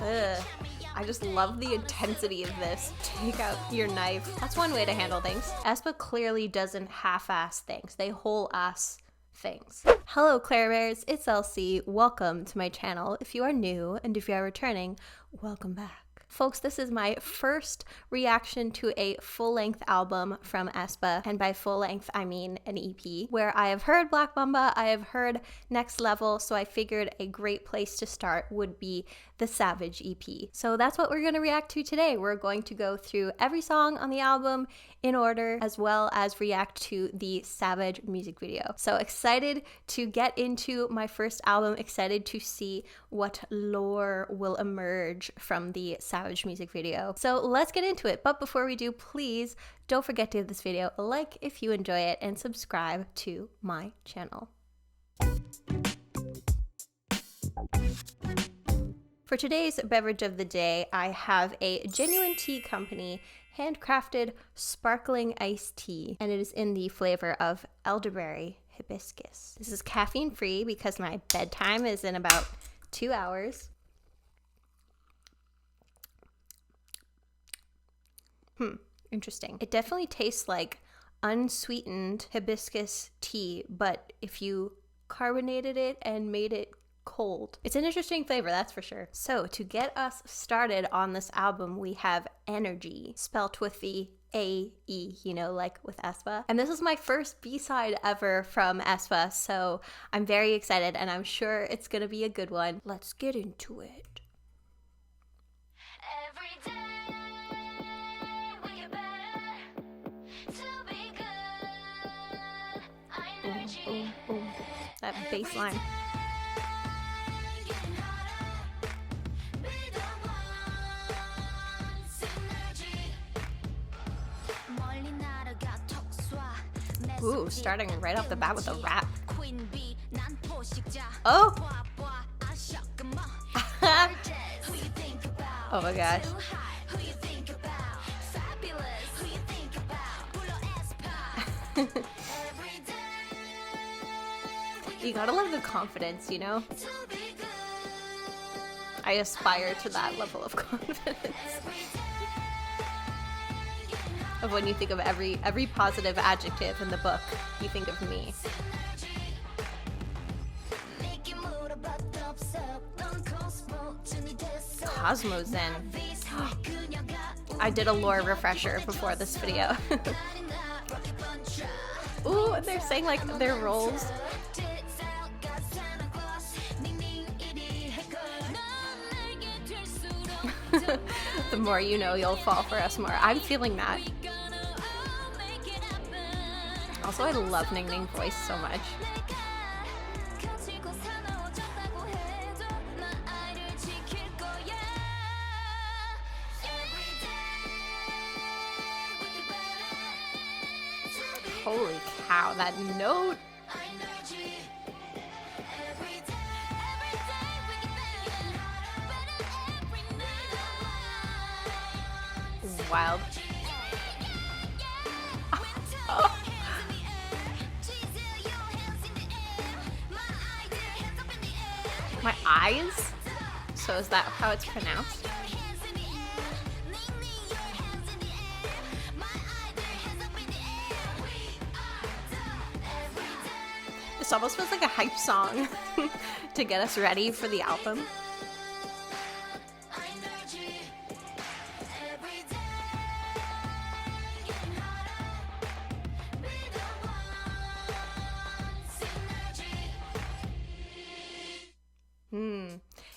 Ugh. I just love the intensity of this. Take out your knife. That's one way to handle things. aeSPA clearly doesn't half-ass things. They whole-ass things. Hello Claire Bears, it's Elsie. Welcome to my channel. If you are new and if you are returning, welcome back. Folks, this is my first reaction to a full-length album from aeSPA, and by full-length I mean an EP, where I have heard Black Mamba, I have heard Next Level, so I figured a great place to start would be the Savage EP. So that's what we're going to react to today. We're going to go through every song on the album in order, as well as react to the Savage music video. So excited to get into my first album, excited to see what lore will emerge from the Savage music video. So let's get into it. But before we do, please don't forget to give this video a like if you enjoy it and subscribe to my channel. For today's beverage of the day, I have a Genuine Tea Company handcrafted sparkling iced tea, and it is in the flavor of elderberry hibiscus. This is caffeine free because my bedtime is in about 2 hours. Interesting. It definitely tastes like unsweetened hibiscus tea, but if you carbonated it and made it cold. It's an interesting flavor, that's for sure. So to get us started on this album, we have Aenergy, spelt with the A-E, you know, like with aeSPA. And this is my first B-side ever from aeSPA, so I'm very excited and I'm sure it's gonna be a good one. Let's get into it. Ooh. That bass line. Ooh, starting right off the bat with a rap. Oh! Oh my gosh. You gotta love the confidence, you know? I aspire to that level of confidence. Of when you think of every positive adjective in the book, you think of me. Cosmo Zen. I did a lore refresher before this video. Ooh, they're saying like their roles. The more you know, you'll fall for us more. I'm feeling that. Also, I love Ning Ning's voice so much. Holy cow, that note! Wild. Oh. My eyes? So is that how it's pronounced? This almost feels like a hype song to get us ready for the album.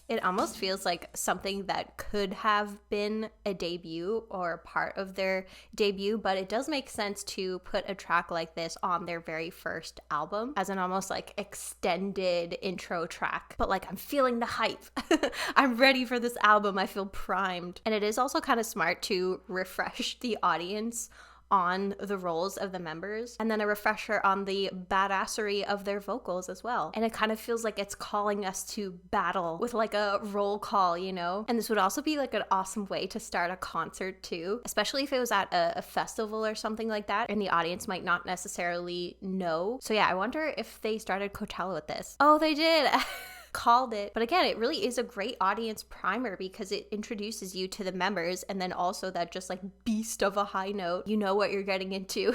It almost feels like something that could have been a debut or part of their debut, but it does make sense to put a track like this on their very first album as an almost like extended intro track. But like, I'm feeling the hype. I'm ready for this album. I feel primed. And it is also kind of smart to refresh the audience on the roles of the members, and then a refresher on the badassery of their vocals as well. And it kind of feels like it's calling us to battle with like a roll call, you know? And this would also be like an awesome way to start a concert too, especially if it was at a festival or something like that, and the audience might not necessarily know. So yeah, I wonder if they started Coachella with this. Oh, they did! Called it. But again, it really is a great audience primer because it introduces you to the members, and then also that just like beast of a high note. You know what you're getting into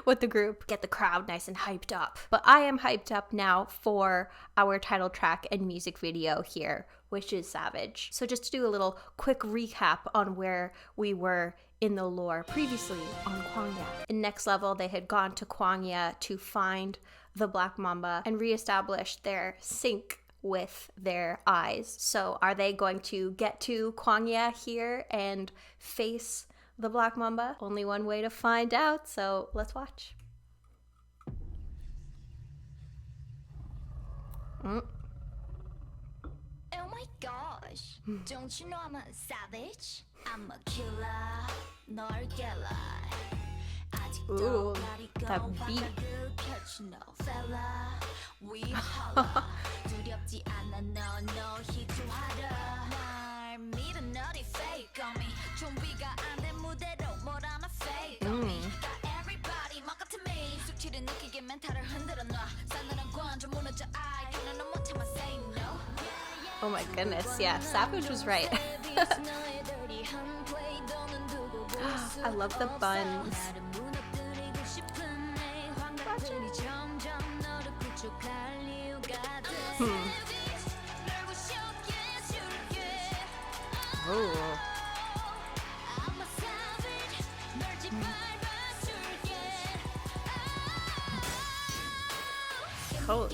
with the group. Get the crowd nice and hyped up. But I am hyped up now for our title track and music video here, which is Savage. So just to do a little quick recap on where we were in the lore previously on Kwangya. In Next Level, they had gone to Kwangya to find the Black Mamba and reestablish their sync with their eyes. So are they going to get to Kwangya here and face the Black Mamba? Only one way to find out, so let's watch. Oh my gosh, don't you know I'm a savage? I'm a killer, 널 깨라. Ooh, that beat. Oh my goodness, yeah, Savage was right. I love the buns. Oh. Cool.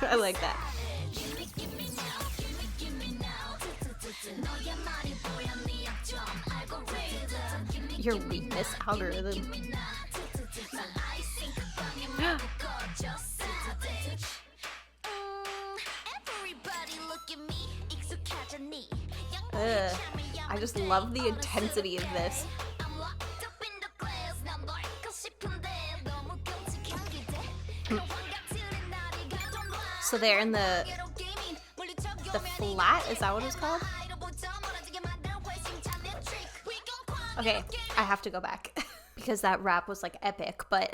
I like that. Your weakness algorithm. I just love the intensity of this. So they're in the flat, is that what it's called? Okay, I have to go back because that rap was like epic, but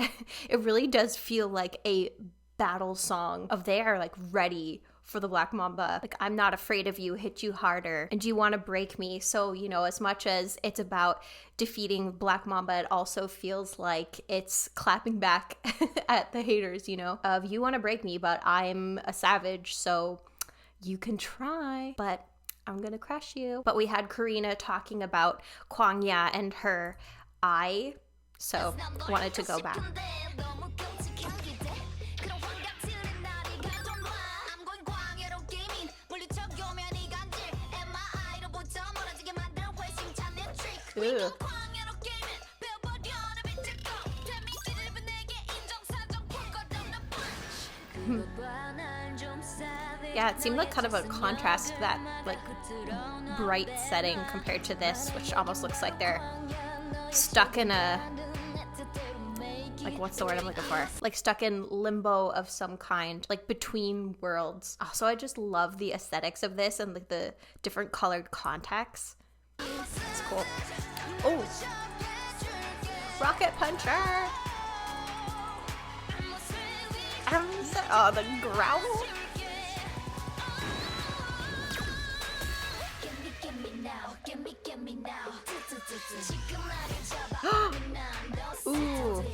it really does feel like a battle song of they are like ready for the Black Mamba. Like, I'm not afraid of you, hit you harder, and do you want to break me? So, you know, as much as it's about defeating Black Mamba, it also feels like it's clapping back at the haters, you know, of you want to break me, but I'm a savage, so you can try, but I'm gonna crush you. But we had Karina talking about Kwangya and her eye, so wanted to go back. Ew. Yeah, it seemed like kind of a contrast to that like bright setting compared to this, which almost looks like they're stuck in a, like, what's the word I'm looking for? Like stuck in limbo of some kind, like between worlds. Also, I just love the aesthetics of this and like the different colored contexts. It's cool. Oh, rocket puncher. Oh, the growl. Ooh.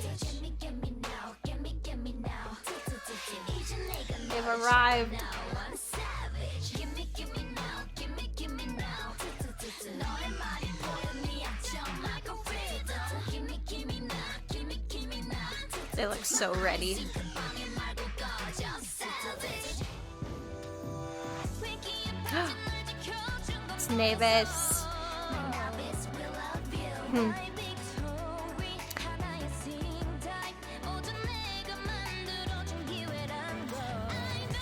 They've arrived. They look so ready. It's Navis.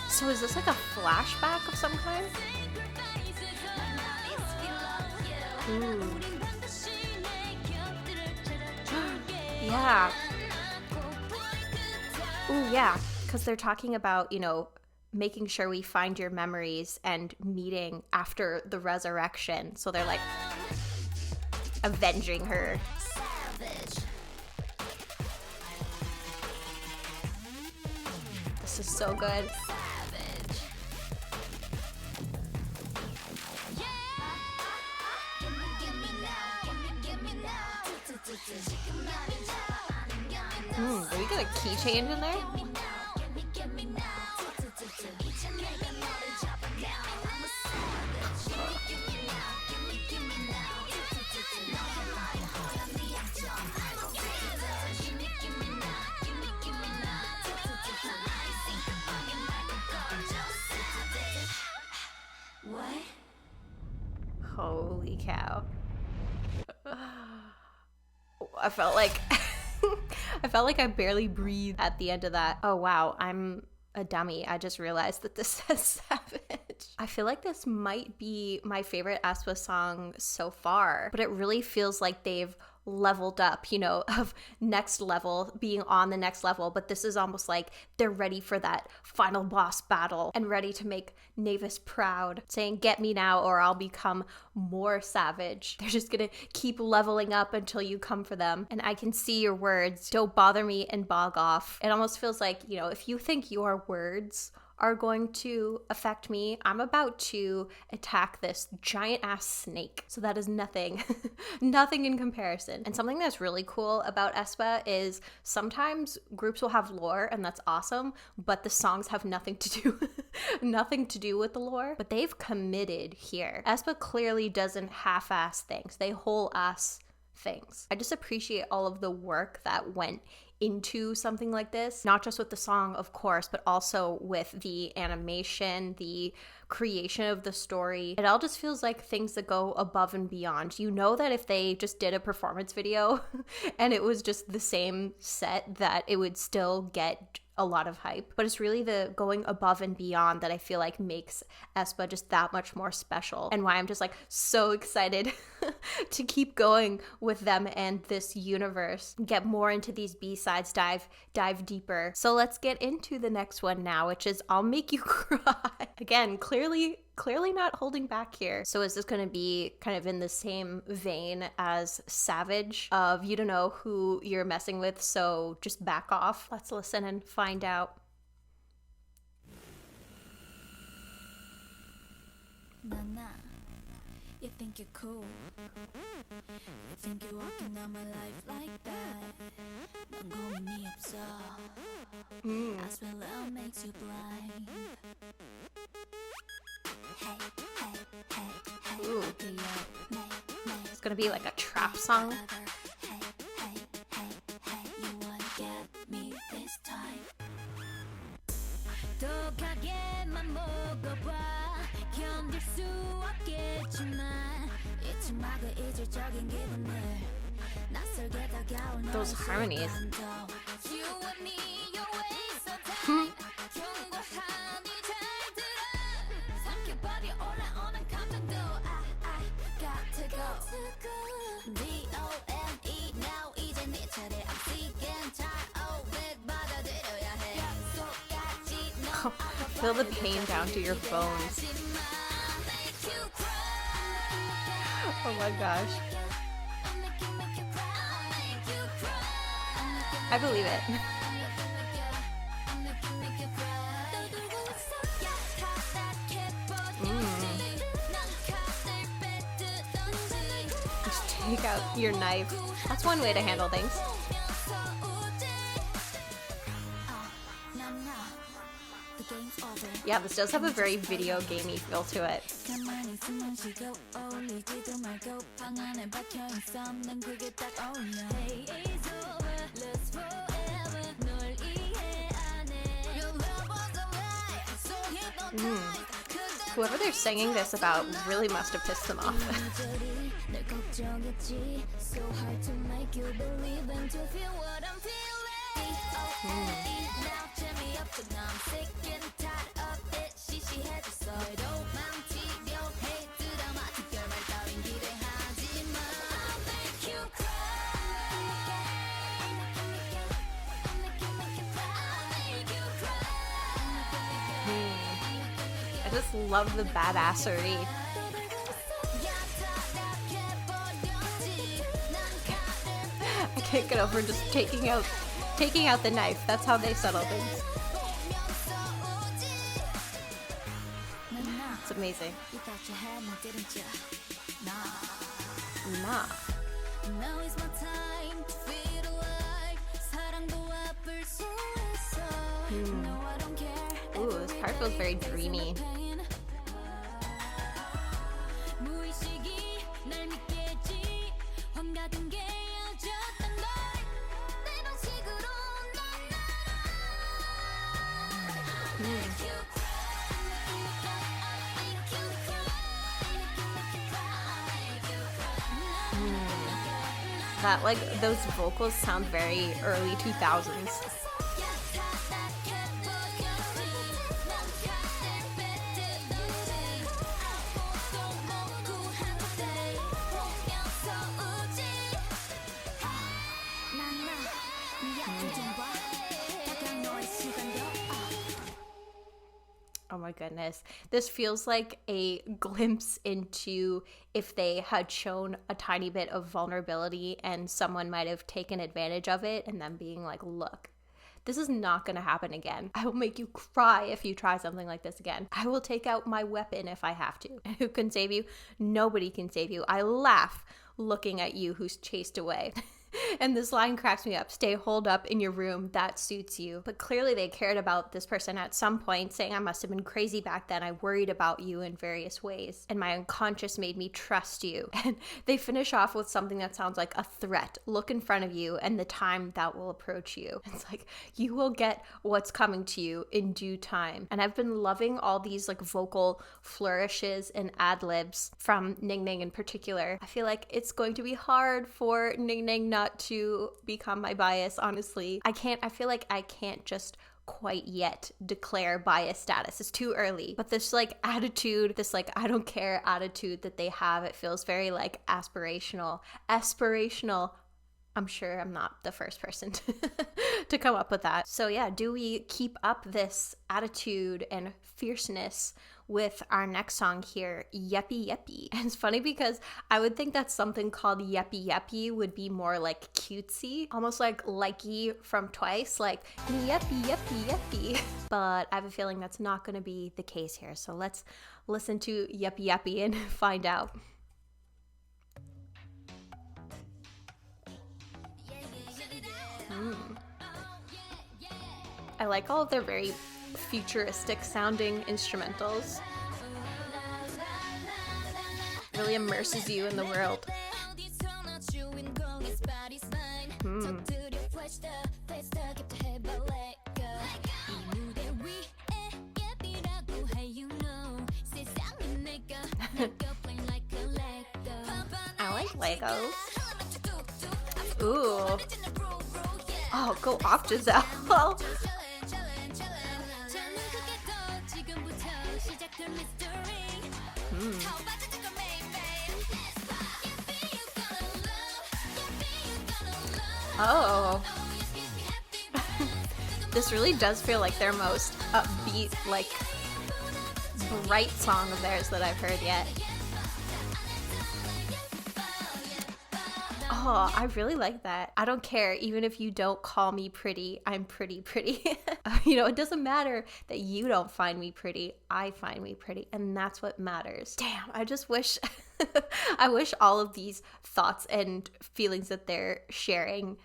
So is this like a flashback of some kind? Ooh. Yeah. Ooh, yeah. Because they're talking about, you know, making sure we find your memories and meeting after the resurrection. So they're like, avenging her. This is so good. Did we get a key change in there? What? Holy cow. I felt like I barely breathed at the end of that. Oh wow, I'm a dummy. I just realized that this says savage. I feel like this might be my favorite aespa song so far, but it really feels like they've leveled up, you know, of next level, being on the next level, but this is almost like they're ready for that final boss battle and ready to make Navis proud, saying, "Get me now or I'll become more savage." They're just gonna keep leveling up until you come for them. And I can see your words, "Don't bother me and bog off." It almost feels like, you know, if you think your words are going to affect me, I'm about to attack this giant ass snake. So that is nothing, nothing in comparison. And something that's really cool about aespa is sometimes groups will have lore and that's awesome, but the songs have nothing to do, nothing to do with the lore, but they've committed here. aespa clearly doesn't half-ass things. They whole-ass things. I just appreciate all of the work that went into something like this, not just with the song, of course, but also with the animation, the creation of the story. It all just feels like things that go above and beyond. You know that if they just did a performance video and it was just the same set, that it would still get a lot of hype, but it's really the going above and beyond that I feel like makes aespa just that much more special, and why I'm just like so excited to keep going with them and this universe, get more into these B-sides, dive deeper. So let's get into the next one now, which is I'll Make You Cry. Again, clearly not holding back here. So is this going to be kind of in the same vein as Savage of you don't know who you're messing with, so just back off? Let's listen and find out. Nana, you think you're cool? You think you're walking down my life like that? 넌 고민이 없어. I swear love makes you blind. Ooh. It's gonna be like a trap song. You wanna get me this time? 독하게만 먹어봐. 견딜 수 없겠지만 이쯤막을 이질적인 기분을 낯설게 다가온 Those harmonies. You and me, your ways of time. 경고한 이 잘 들어. 삼켜버려 올라오는 감정도 I got to go. D-O-N-E now 이제 네 차례. I'm sick and tired of it. 받아들여야 해. 약속까지 너 Feel the pain down to your bones. Oh my gosh. I believe it. Just take out your knife. That's one way to handle things. Yeah, this does have a very video gamey feel to it. Whoever they're singing this about really must have pissed them off. I just love the badassery. can't get over just taking out the knife. That's how they settle things. It's amazing. Nah. Now is my time to feel alive. 사랑도 아플 수 있어. No, I don't care. Ooh, this part feels very dreamy. 무의식이 날 믿겠지. 황가든 게 여졌던 걸. 내 방식으로 넌 Make you cry. Make you cry. That, like, those vocals sound very early 2000s. Oh my goodness. This feels like a glimpse into if they had shown a tiny bit of vulnerability and someone might have taken advantage of it and then being like, look, this is not going to happen again. I will make you cry if you try something like this again. I will take out my weapon if I have to. And who can save you? Nobody can save you. I laugh looking at you who's chased away. And this line cracks me up. Stay holed up in your room. That suits you. But clearly they cared about this person at some point, saying I must have been crazy back then. I worried about you in various ways. And my unconscious made me trust you. And they finish off with something that sounds like a threat. Look in front of you and the time that will approach you. It's like, you will get what's coming to you in due time. And I've been loving all these like vocal flourishes and ad-libs from Ning Ning in particular. I feel like it's going to be hard for Ning Ning not to become my bias, honestly. I feel like I can't just quite yet declare bias status. It's too early. But this like attitude, this like I don't care attitude that they have, it feels very like aspirational. I'm sure I'm not the first person to come up with that. So yeah, do we keep up this attitude and fierceness with our next song here, Yeppy Yeppy? And it's funny because I would think that something called Yeppy Yeppy would be more like cutesy, almost like Likey from Twice, like Yeppy Yeppy Yeppy. But I have a feeling that's not going to be the case here. So let's listen to Yeppy Yeppy and find out. I like all of their very futuristic sounding instrumentals. Really immerses you in the world. I like Legos. Ooh. Oh, go off, Giselle. Oh. This really does feel like their most upbeat, like, bright song of theirs that I've heard yet. Oh, I really like that. I don't care, even if you don't call me pretty, I'm pretty. You know, it doesn't matter that you don't find me pretty, I find me pretty, and that's what matters. Damn, I just wish, I wish all of these thoughts and feelings that they're sharing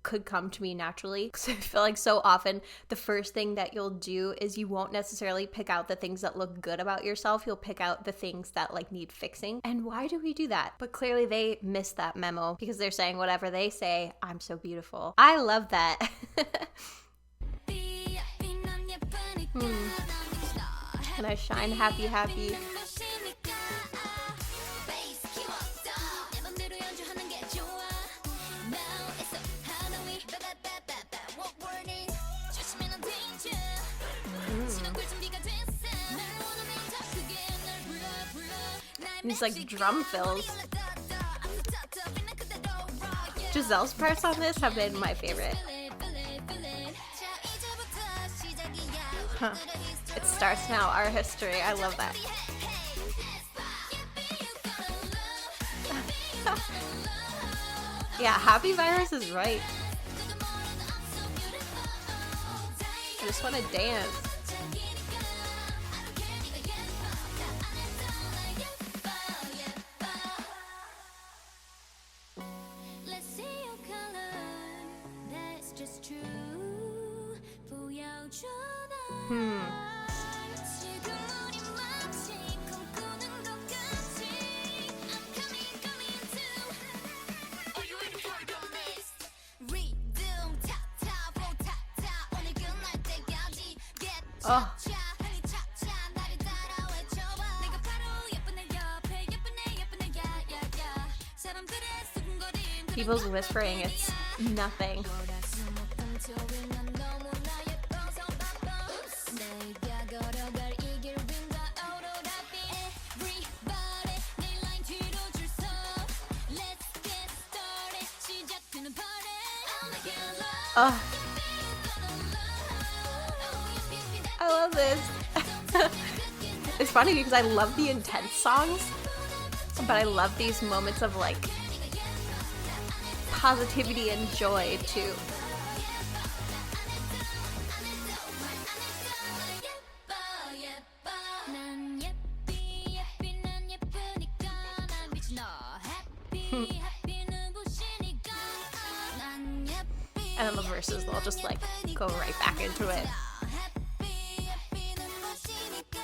could come to me naturally, because I feel like so often the first thing that you'll do is you won't necessarily pick out the things that look good about yourself, you'll pick out the things that like need fixing. And why do we do that? But clearly they missed that memo because they're saying whatever they say, I'm so beautiful. I love that. And I shine happy. These like drum fills. Giselle's parts on this have been my favorite. Huh. It starts now, our history. I love that. Yeah, Happy Virus is right. I just want to dance. Let's see your color. That's just true. 보여줘 날. 지금 우리 마치 꿈꾸는 것 같지. I'm coming too. Are you ready for the mist? Rhythm 탑탑 보 탑탑 오늘 끝날 때까지 get 차차 향이 차차 나를 따라 외쳐봐. 내가 바로 예쁜 애 옆에 예쁜 애 예쁜 애 야야야. 사람들의 수근거림. People's whispering, it's nothing. Oh, I love this. It's funny because I love the intense songs, but I love these moments of like positivity and joy too. 난 예삐 예삐 난 예쁘니까 난 미친 너 happy happy 눈부시니까 난 예삐 And then the verses, they'll just like go right back into it. happy happy 눈부시니까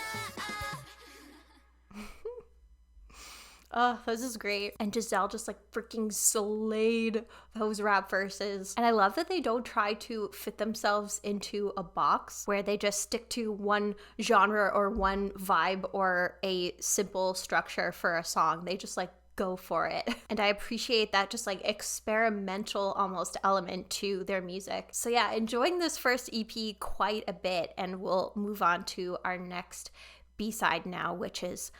Oh, this is great. And Giselle just like freaking slayed those rap verses. And I love that they don't try to fit themselves into a box where they just stick to one genre or one vibe or a simple structure for a song. They just like go for it. And I appreciate that just like experimental almost element to their music. So yeah, enjoying this first EP quite a bit, and we'll move on to our next B-side now, which is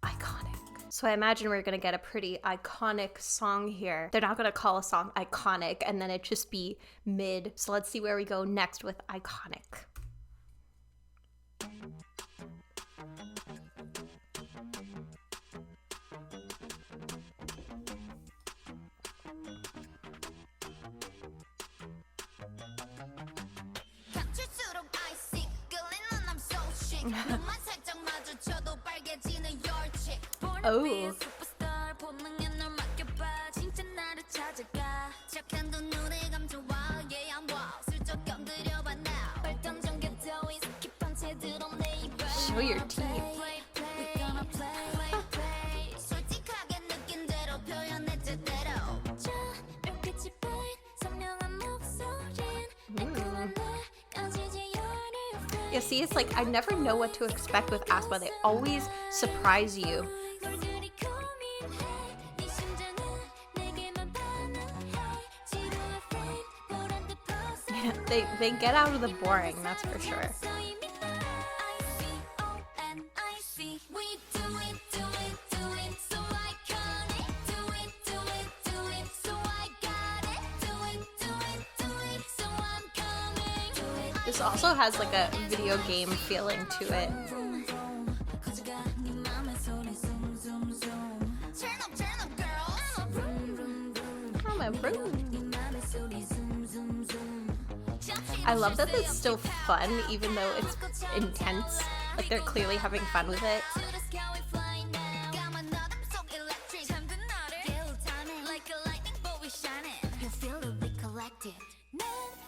Iconic. So I imagine we're gonna get a pretty iconic song here. They're not gonna call a song iconic and then it just be mid. So let's see where we go next with Iconic. 감출수록 icy 끌리는 I'm so chic 눈만 살짝 마주쳐도 빨개지는 your chick Born to be a superstar 본능에 널 맡겨봐 진짜 나를 찾아가 착한 두 눈에 감춰와 yeah I'm wow 슬쩍 건드려봐 now 발전전 곁터인 스킵한 채 드러내 이 Show your teeth. We gonna play 솔직하게 느낀 대로 표현해 제대로 저 이렇게 짙은 선명한 목소린 달콤한 내 꺼지지 your new friend Yeah, see, it's like I never know what to expect with aespa. They always surprise you. 널들이 고민해 네 심장은 내게만 반응해 지루한 frame 보란 듯 벗어 They get out of the boring, that's for sure. We do it, do it, do it, so iconic. Do it, do it, do it, so I got it. Do it, do it, do it, so I'm coming. Do it. This also has like a video game feeling to it. 가져가 네 맘의 소리 zoom zoom zoom. Turn up girls. Vroom vroom vroom. I'm a vroom. 네 맘의 소리 zoom zoom zoom. I love that it's still fun even though it's intense. Like they're clearly having fun with it. To the sky we fly now. 까만 어둠 속 electric. 잠든 너를 깨울 timing. Like a lightning bolt we shining. You feel it, we collected. 난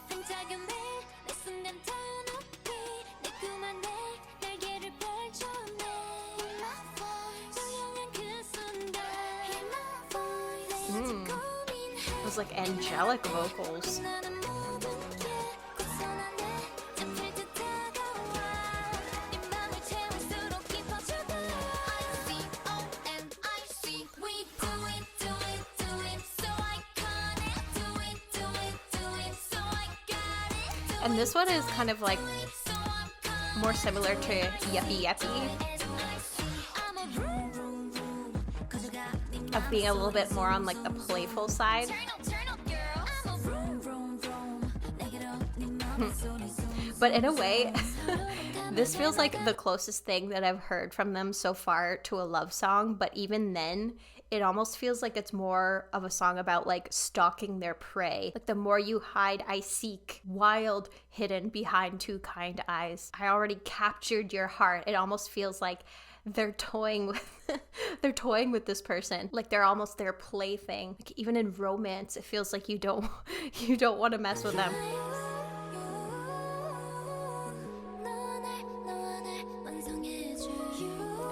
반짝여 매일 내 순간 더 높이 내 꿈만 내 날개를 펼쳐내. Hear my voice. 조용한 그 순간. Hear my voice. 내 아직 고민해. It was like angelic vocals. 나는 모든 게 고스란한 내 잡힐 듯 다가와. 네 맘을 채울수록 깊어져가. I-C-O-N-I-C. We do it, do it, do it, so iconic. Do it, do it, do it, so I got it. And this one is kind of like So I'm coming. more similar to Yeppy Yeppy, I'm a vroom, vroom, vroom. 가져가 네 of being a little bit more on like the playful side. Turn up, girl. I'm a vroom, vroom, vroom. 내게로 네 맘의 소리 zoom, But in a way, this feels like the closest thing that I've heard from them so far to a love song. But even then, it almost feels like it's more of a song about like stalking their prey. Like the more you hide, I seek, wild hidden behind two kind eyes. I already captured your heart. It almost feels like they're toying with they're toying with this person, like they're almost their plaything. Like even in romance, it feels like you don't want to mess with them.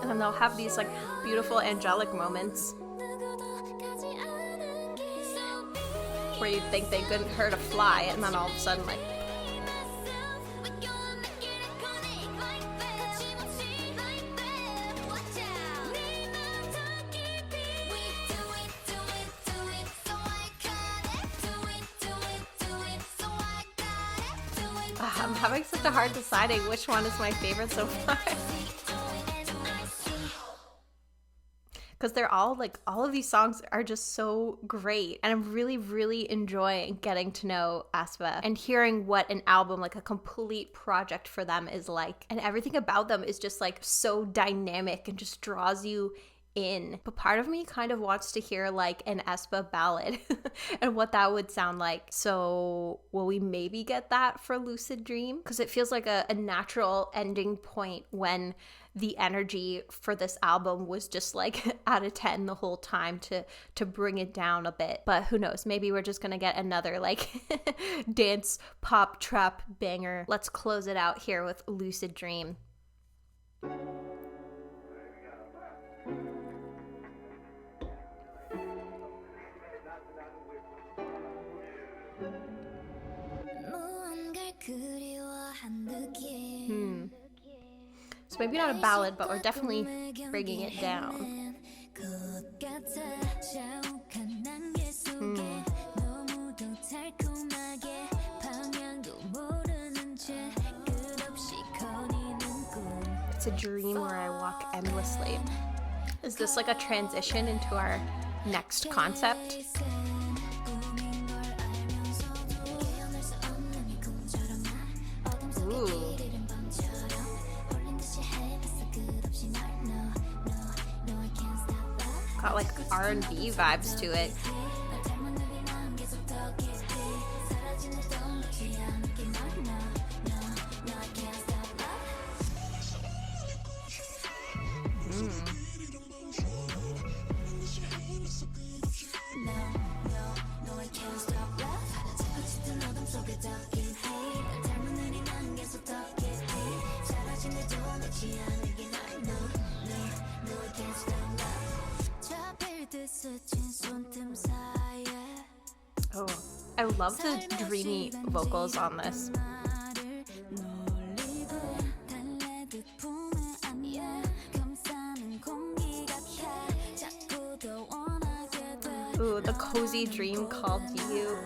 And then they'll have these like beautiful angelic moments where you'd think they couldn't hurt a fly, and then all of a sudden like I'm having such a hard deciding which one is my favorite so far. Because they're all like, all of these songs are just so great. And I'm really, really enjoying getting to know aespa and hearing what an album, like a complete project for them is like. And everything about them is just like so dynamic and just draws you in. But part of me kind of wants to hear like an aespa ballad and what that would sound like. So will we maybe get that for Lucid Dream? Because it feels like a natural ending point when the energy for this album was just like out of 10 the whole time to bring it down a bit. But who knows, maybe we're just gonna get another like dance pop trap banger. Let's close it out here with Lucid Dream. So maybe not a ballad, but we're definitely bringing it down. It's a dream where I walk endlessly. Is this like a transition into our next concept? Ooh. Got like R&B vibes to it. Oh, I love the dreamy vocals on this. Ooh, the cozy dream called you.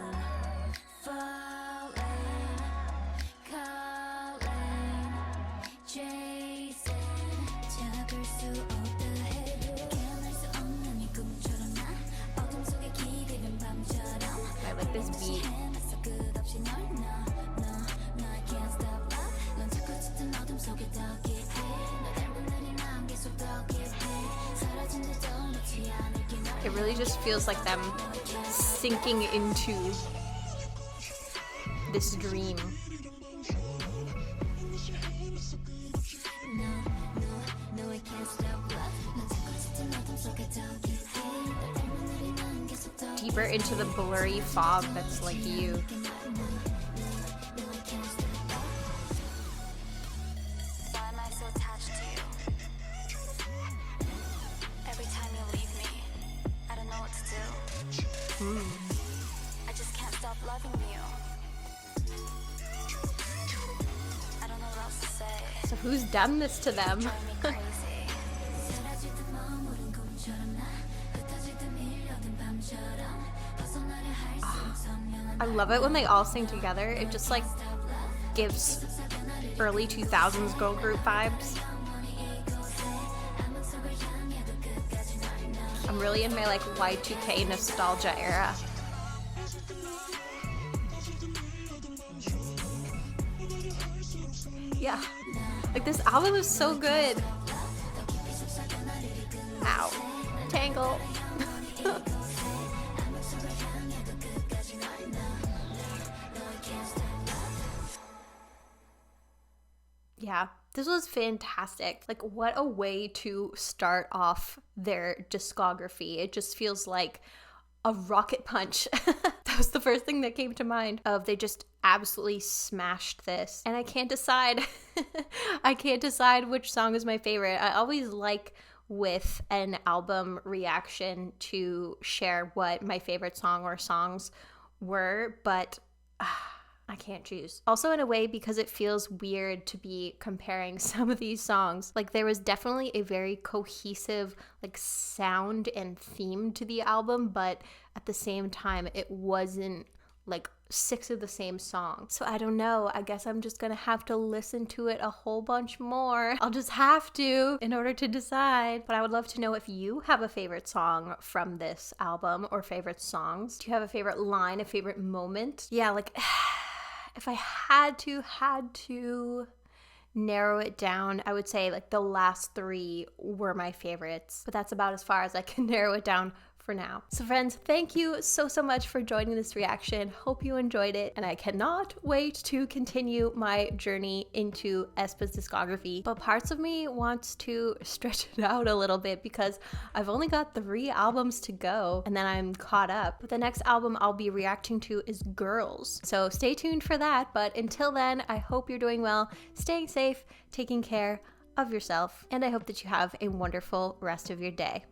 I like this beat. It really just feels like them sinking into this dream. Deeper into the blurry fog that's like you. Why am I so attached to you? Every time you leave me, I don't know what to do. I just can't stop loving you. I don't know what else to say. So who's done this to them? Drive me crazy. I love it when they all sing together. It just like gives early 2000s girl group vibes. I'm really in my like Y2K nostalgia era. Yeah, like this album is so good. Ow, Tangle. Yeah, this was fantastic. Like, what a way to start off their discography. It just feels like a rocket punch. That was the first thing that came to mind of they just absolutely smashed this. And I can't decide. I can't decide which song is my favorite. I always like with an album reaction to share what my favorite song or songs were, but I can't choose. Also, in a way, because it feels weird to be comparing some of these songs. Like, there was definitely a very cohesive, like, sound and theme to the album, but at the same time, it wasn't like 6 of the same songs. So I don't know. I guess I'm just gonna have to listen to it a whole bunch more. I'll just have to in order to decide. But I would love to know if you have a favorite song from this album or favorite songs. Do you have a favorite line, a favorite moment? Yeah, like if I had to narrow it down, I would say like the last 3 were my favorites, but that's about as far as I can narrow it down for now. So friends, thank you so much for joining this reaction. Hope you enjoyed it, and I cannot wait to continue my journey into aespa's discography, but parts of me wants to stretch it out a little bit because I've only got 3 albums to go and then I'm caught up. But the next album I'll be reacting to is Girls, so stay tuned for that. But until then, I hope you're doing well, staying safe, taking care of yourself, and I hope that you have a wonderful rest of your day.